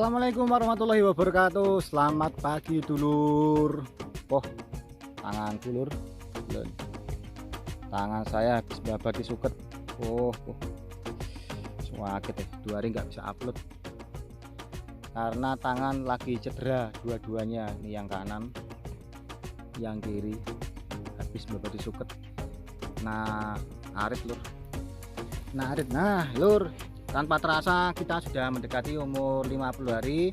Assalamualaikum warahmatullahi wabarakatuh. Selamat pagi dulur. Oh, tangan dulur. Tangan saya habis babak disuket. Sakit ya. 2 hari nggak bisa upload karena tangan lagi cedera dua-duanya. Ini yang kanan, yang kiri habis babak disuket. Nah, arit lur. Nah, lur. Tanpa terasa kita sudah mendekati umur 50 hari.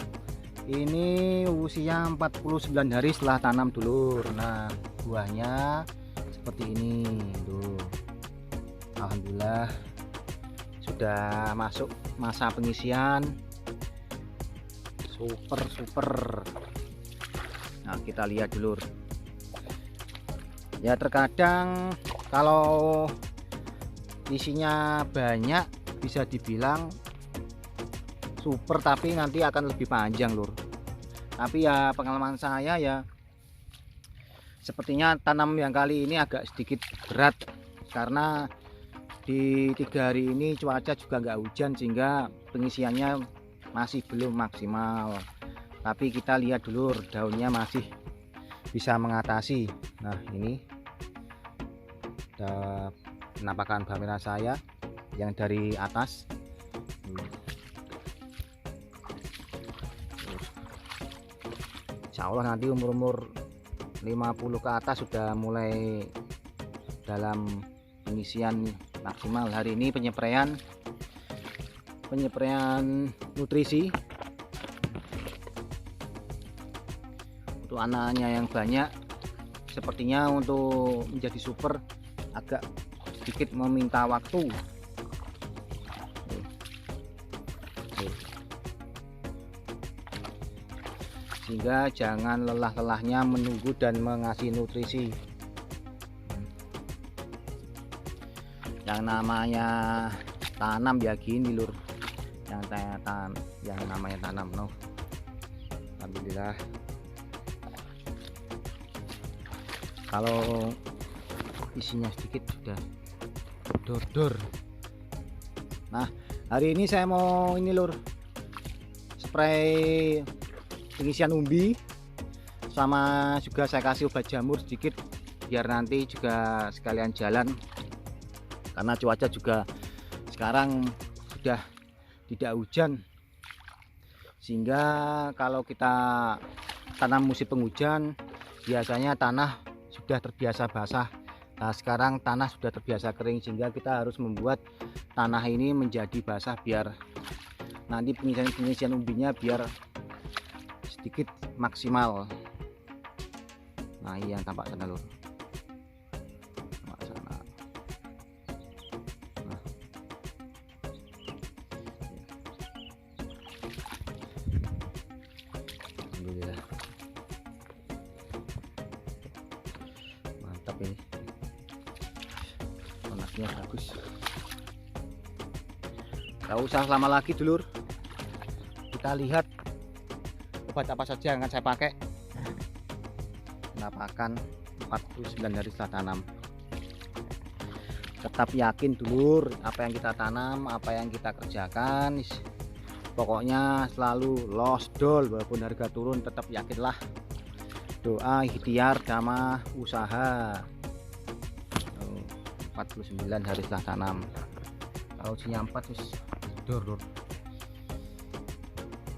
Ini usia 49 hari setelah tanam dulur. Nah, buahnya seperti ini tuh. Alhamdulillah sudah masuk masa pengisian. Super. Nah, kita lihat dulur. Ya, terkadang kalau isinya banyak bisa dibilang super, tapi nanti akan lebih panjang lur. Tapi ya pengalaman saya ya sepertinya tanam yang kali ini agak sedikit berat karena di 3 hari ini cuaca juga nggak hujan sehingga pengisiannya masih belum maksimal. Tapi kita lihat dulur, daunnya masih bisa mengatasi. Nah, ini ada penampakan kamera saya yang dari atas. Insya Allah nanti umur 50 ke atas sudah mulai dalam pengisian maksimal. Hari ini penyempraian nutrisi untuk anaknya yang banyak. Sepertinya untuk menjadi super agak sedikit meminta waktu. Sehingga jangan lelah-lelahnya menunggu dan mengasih nutrisi. Yang namanya tanam ya gini lur, yang namanya tanam no. Alhamdulillah kalau isinya sedikit sudah dor. Nah, hari ini saya mau ini lur, spray pengisian umbi, sama juga saya kasih obat jamur sedikit biar nanti juga sekalian jalan, karena cuaca juga sekarang sudah tidak hujan, sehingga kalau kita tanam musim penghujan biasanya tanah sudah terbiasa basah. Nah, sekarang tanah sudah terbiasa kering sehingga kita harus membuat tanah ini menjadi basah biar nanti pengisian umbinya biar sedikit maksimal. Nah, iya yang tampak sana lur. Tampak sana. Nah. Alhamdulillah. Mantap ini. Tonasnya bagus. Gak usah lama lagi dulur. Kita lihat obat apa saja yang akan saya pakai. Penampakan 49 hari setelah tanam. Tetap yakin dulur, apa yang kita tanam, apa yang kita kerjakan, pokoknya selalu losdol. Walaupun harga turun tetap yakinlah. Doa, ikhtiar, sama usaha. 49 hari setelah tanam. Kalau usianya 4 terus dor.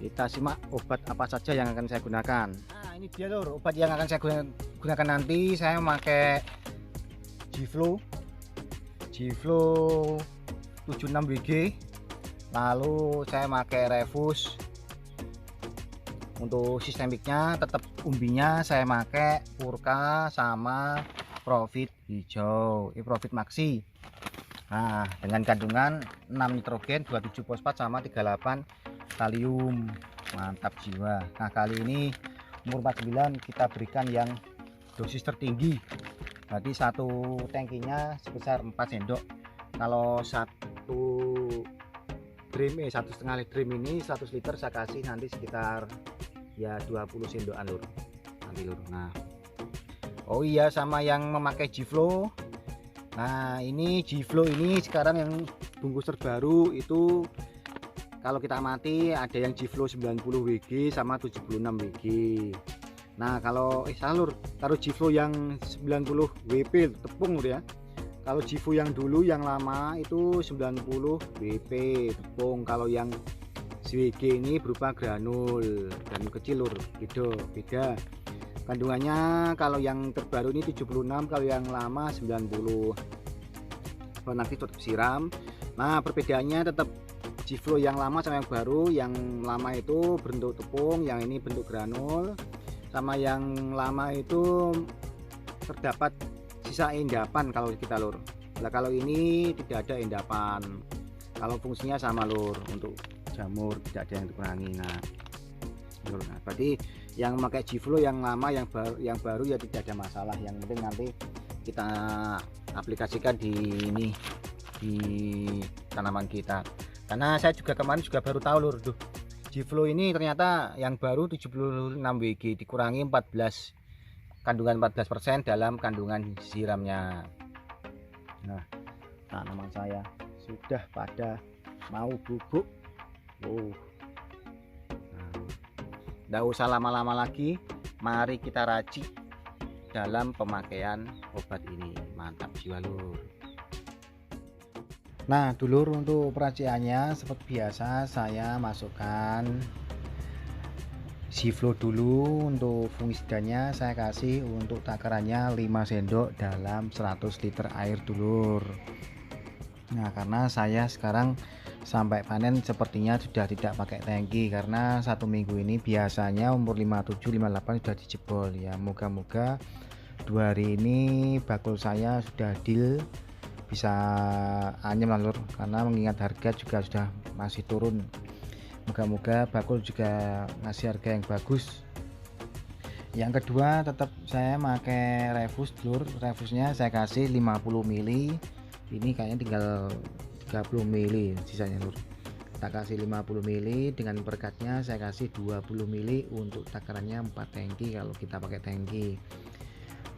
Kita simak obat apa saja yang akan saya gunakan. Nah, ini dia lur, obat yang akan saya gunakan nanti. Saya memakai Gflow 76WG. Lalu saya pakai Revus. Untuk sistemiknya tetap umbinya saya pakai Purka sama Profit hijau. Ini Profit Maxi. Nah, dengan kandungan 6 nitrogen, 27 fosfat sama 38 kalium. Mantap jiwa. Nah, kali ini umur 49 kita berikan yang dosis tertinggi. Berarti satu tangkinya sebesar 4 sendok. Kalau satu drum 1,5 drum ini 100 liter saya kasih nanti sekitar ya 20 sendokan lur. Nanti lur. Nah. Oh iya, sama yang memakai Gflow. Nah, ini Gflow ini sekarang yang bungkus terbaru itu kalau kita amati ada yang G-Flow 90 WG sama 76 WG. Nah kalau salur taruh G-Flow yang 90 WP tepung ya. Kalau G-Flow yang dulu yang lama itu 90 WP tepung. Kalau yang WG ini berupa granul kecil lur, beda kandungannya. Kalau yang terbaru ini 76, kalau yang lama 90. Kalau nanti tetap siram. Nah perbedaannya tetap G-Flow yang lama sama yang baru. Yang lama itu bentuk tepung, yang ini bentuk granul. Sama yang lama itu terdapat sisa endapan kalau kita lur. Nah kalau ini tidak ada endapan. Kalau fungsinya sama lur, untuk jamur tidak ada yang dikurangi. Nah berarti yang memakai G-Flow yang lama yang baru ya tidak ada masalah. Yang penting nanti kita aplikasikan di ini di tanaman kita. Karena saya juga kemarin baru tahu lur, G-Flow ini ternyata yang baru 76 WG dikurangi 14 kandungan 14% dalam kandungan siramnya. Nah tanaman saya sudah pada mau bubuk. Nggak usah lama-lama lagi, mari kita racik dalam pemakaian obat ini. Mantap jiwa lur. Nah dulur, untuk peraciannya seperti biasa saya masukkan G-Flow dulu. Untuk fungisidanya saya kasih untuk takarannya 5 sendok dalam 100 liter air dulur. Nah karena saya sekarang sampai panen sepertinya sudah tidak pakai tangki, karena 1 minggu ini biasanya umur 57-58 sudah dijebol ya. Moga-moga 2 hari ini bakul saya sudah deal, bisa anyem lur, karena mengingat harga juga sudah masih turun. Moga-moga bakul juga ngasih harga yang bagus. Yang kedua tetap saya pakai refus lur. Refusnya saya kasih 50 ml. Ini kayaknya tinggal 30 ml sisanya lur. Kita kasih 50 ml, dengan perekatnya saya kasih 20 ml untuk takarannya 4 tangki kalau kita pakai tangki.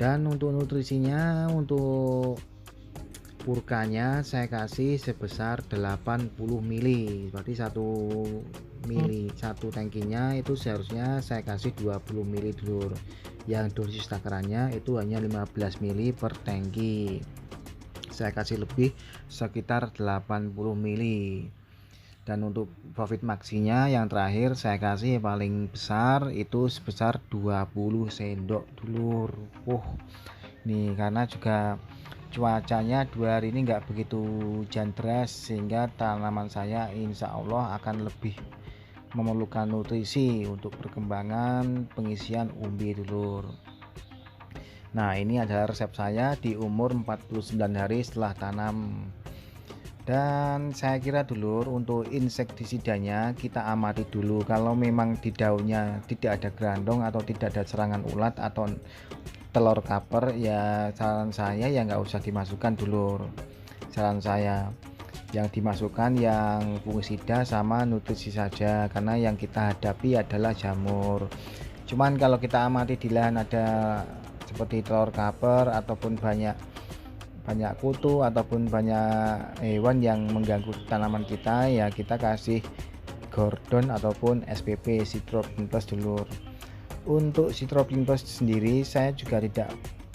Dan untuk nutrisinya, untuk purkanya saya kasih sebesar 80 ml. Berarti 1 ml satu tangkinya itu seharusnya saya kasih 20 ml dulur. Yang dosis takarannya itu hanya 15 ml per tangki. Saya kasih lebih sekitar 80 ml. Dan untuk profit maksinya yang terakhir saya kasih paling besar itu sebesar 20 sendok dulur. Nih karena juga cuacanya 2 hari ini nggak begitu hujan deras, sehingga tanaman saya insya Allah akan lebih memerlukan nutrisi untuk perkembangan pengisian umbi dulur. Nah ini adalah resep saya di umur 49 hari setelah tanam. Dan saya kira dulur, untuk insektisidanya kita amati dulu. Kalau memang di daunnya tidak ada gerandong atau tidak ada serangan ulat atau telur kaper, ya saran saya ya nggak usah dimasukkan dulur. Saran saya yang dimasukkan yang fungisida sama nutrisi saja, karena yang kita hadapi adalah jamur. Cuman kalau kita amati di lahan ada seperti telur kaper ataupun banyak kutu ataupun banyak hewan yang mengganggu tanaman kita, ya kita kasih Gordon ataupun SPP Citropintos dulur. Untuk Citropintos sendiri saya juga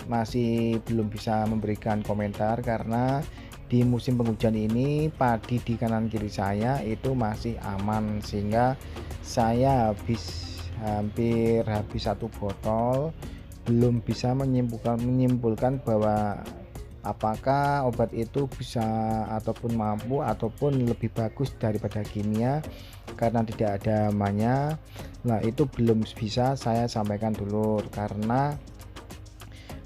masih belum bisa memberikan komentar, karena di musim penghujan ini padi di kanan kiri saya itu masih aman, sehingga saya hampir habis 1 botol, belum bisa menyimpulkan bahwa apakah obat itu bisa ataupun mampu ataupun lebih bagus daripada kimia karena tidak ada amannya. Nah itu belum bisa saya sampaikan dulu, karena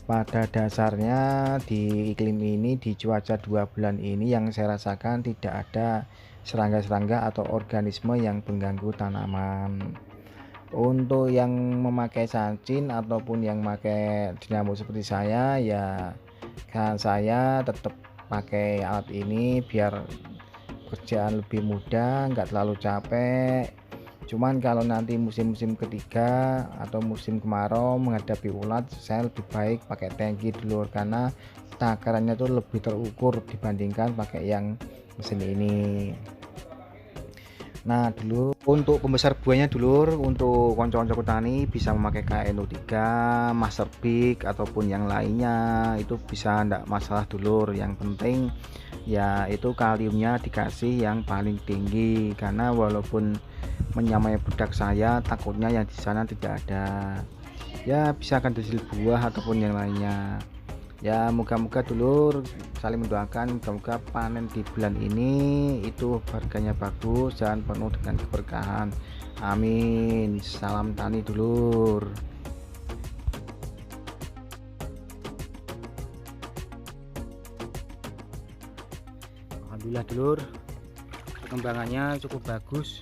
pada dasarnya di iklim ini, di cuaca 2 bulan ini yang saya rasakan tidak ada serangga-serangga atau organisme yang mengganggu tanaman. Untuk yang memakai sancin ataupun yang memakai dinamo seperti saya, ya kan saya tetap pakai alat ini biar kerjaan lebih mudah, nggak terlalu capek. Cuman kalau nanti musim-musim ketiga atau musim kemarau menghadapi ulat, saya lebih baik pakai tangki dulu, karena takarannya tuh lebih terukur dibandingkan pakai yang mesin ini. Nah dulu untuk pembesar buahnya dulur, untuk konco-konco petani bisa memakai KNO3, Master Big ataupun yang lainnya, itu bisa ndak masalah dulur. Yang penting ya itu kaliumnya dikasih yang paling tinggi, karena walaupun menyamai bedak saya takutnya yang di sana tidak ada, ya bisa akan hasil buah ataupun yang lainnya. Ya moga-moga dulur saling mendoakan, moga-moga panen di bulan ini itu harganya bagus dan penuh dengan keberkahan, amin. Salam tani dulur. Alhamdulillah dulur, perkembangannya cukup bagus.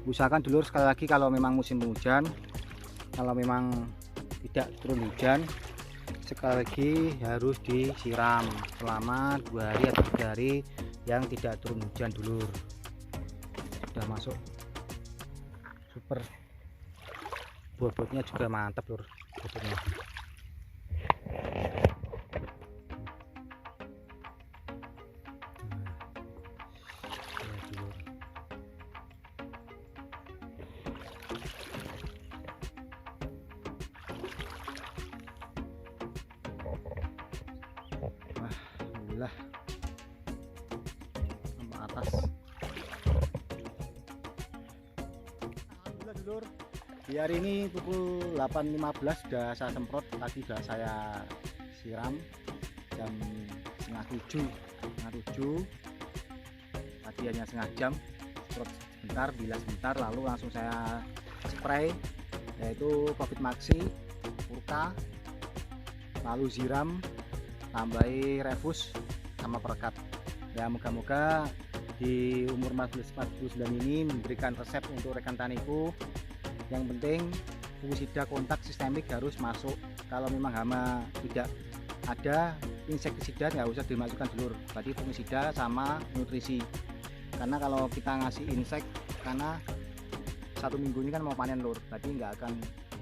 Usahakan dulur sekali lagi, kalau memang musim hujan, kalau memang tidak turun hujan, sekali lagi harus disiram selama 2 hari atau 3 hari yang tidak turun hujan dulur. Sudah masuk super, bobotnya juga mantap lur, bobotnya. Alhamdulillah sama atas. Alhamdulillah dulur, di hari ini pukul 8.15 sudah saya semprot, tadi sudah saya siram jam setengah 7 tadi hanya setengah jam, semprot sebentar, bilas sebentar, lalu langsung saya spray, yaitu Covid Maxi, Urka, lalu ziram, tambahi refus sama perekat. Ya moga-moga di umur 49 ini memberikan resep untuk rekan taniku. Yang penting fungisida kontak sistemik harus masuk. Kalau memang hama tidak ada, insektisida nggak usah dimasukkan dulur, berarti fungisida sama nutrisi. Karena kalau kita ngasih insek, karena 1 minggu ini kan mau panen lur, berarti nggak akan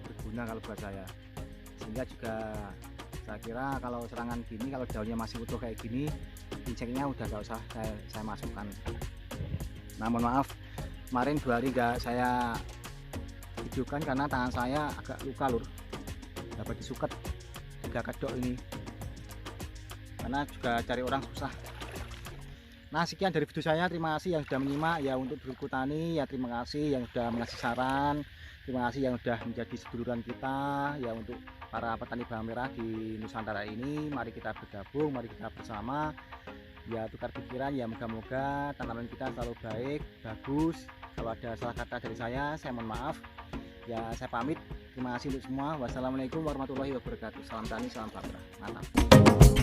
berguna kalau buat saya. Sehingga juga saya kira kalau serangan gini, kalau daunnya masih utuh kayak gini, inseknya udah nggak usah saya masukkan. Nah mohon maaf, kemarin 2 hari nggak saya videokan karena tangan saya agak luka lur, dapat disuket 3 kedok ini, karena juga cari orang susah. Nah sekian dari video saya, terima kasih yang sudah menyimak ya. Untuk Dulurku Tani ya, terima kasih yang sudah mengasih saran, terima kasih yang sudah menjadi seduluran kita ya. Untuk para petani bawang merah di Nusantara ini, mari kita bergabung, mari kita bersama ya, tukar pikiran ya. Moga-moga tanaman kita selalu baik, bagus. Kalau ada salah kata dari saya mohon maaf ya. Saya pamit, terima kasih untuk semua. Wassalamualaikum warahmatullahi wabarakatuh. Salam tani, salam bawang merah, mantap.